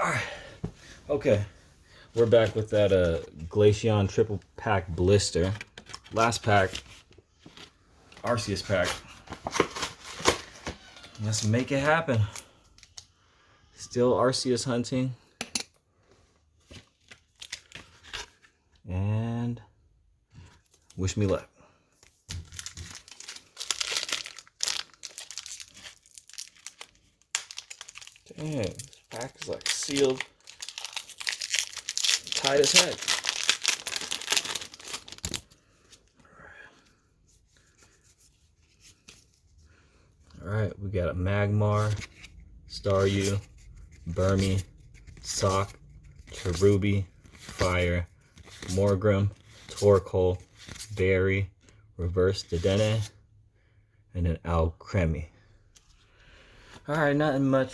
Alright. Okay. We're back with that Glaceon triple pack blister. Last pack. Arceus pack. Let's make it happen. Still Arceus hunting. And wish me luck. Dang, this pack is like sealed tight as heck. Alright, we got a Magmar, Staryu, Burmy, Sock, Cherubi, Fire, Morgrem, Torkoal, Berry, Reverse Dedenne, and an Alcremie. Alright, nothing much